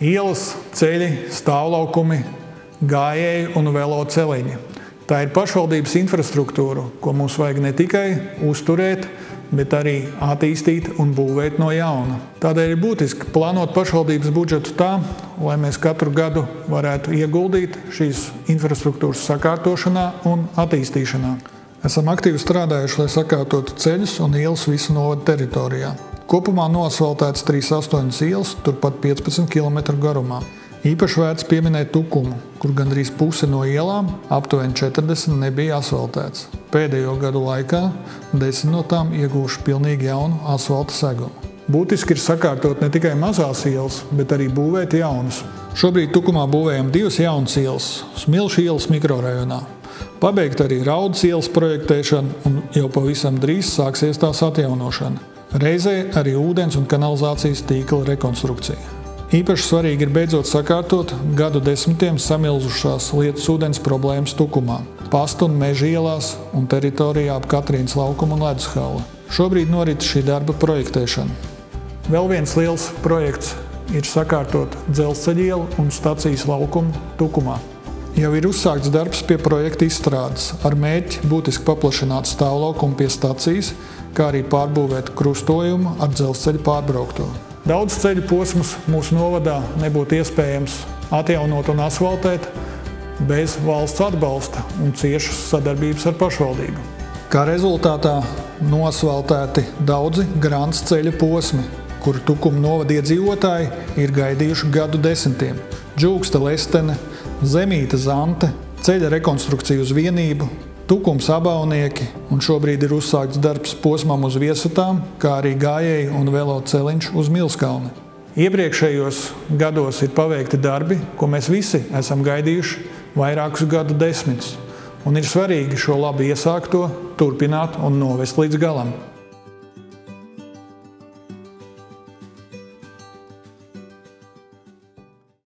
Ielas, ceļi, stāvlaukumi, gājēju un velo celiņi. Tā ir pašvaldības infrastruktūra, ko mums vajag ne tikai uzturēt, bet arī attīstīt un būvēt no jauna. Tādēļ ir būtiski plānot pašvaldības budžetu tā, lai mēs katru gadu varētu ieguldīt šīs infrastruktūras sakārtošanā un attīstīšanā. Esam aktīvi strādājuši, lai sakārtotu ceļus un ielas visu novada teritorijā. Kopumā noasfaltēts 38 ielas, turpat 15 km garumā. Īpaši vērts pieminēt Tukumu, kur gandrīz puse no ielām, aptuveni 40, nebija asfaltēts. Pēdējo gadu laikā 10 no tām iegūši pilnīgi jaunu asfalta segumu. Būtiski ir sakārtot ne tikai mazās ielas, bet arī būvēt jaunas. Šobrīd Tukumā būvējam 2 jaunas ielas – Smilšu ielas mikrorajonā. Pabeigt arī Raudas ielas projektēšana un jau pavisam drīz sāksies tās atjaunošana. Reizē arī ūdens un kanalizācijas tīkla rekonstrukcija. Īpaši svarīgi ir beidzot sakārtot gadu desmitiem samilzušās lietus ūdens problēmas Tukumā, Pastu un Meža ielās un teritorijā ap Katrīnas laukumu un Ledushalli. Šobrīd norit šī darba projektēšana. Vēl viens liels projekts ir sakārtot dzelzceļa ielu un stacijas laukumu Tukumā. Jau ir uzsākts darbs pie projekta izstrādes ar mērķi būtiski paplašināt stāvlaukumu pie stacijas, kā arī pārbūvēt krustojumu ar dzelzceļa pārbraukto. Daudz ceļu posmus mūsu novadā nebūtu iespējams atjaunot un asfaltēt bez valsts atbalsta un ciešas sadarbības ar pašvaldību. Kā rezultātā noasfaltēti daudzi grants ceļu posmi, kuru Tukuma novada iedzīvotāji ir gaidījuši gadu desmitiem. Džūksta Lestene, Zemīte Zante, ceļa rekonstrukcija uz Vienību, Tukums Abaunieki un šobrīd ir uzsākts darbs posmam uz Viesatām, kā arī gājēju un velo celiņš uz Milskalni. Iepriekšējos gados ir paveikti darbi, ko mēs visi esam gaidījuši vairākus gadu desmitus, un ir svarīgi šo labi iesākto turpināt un novest līdz galam.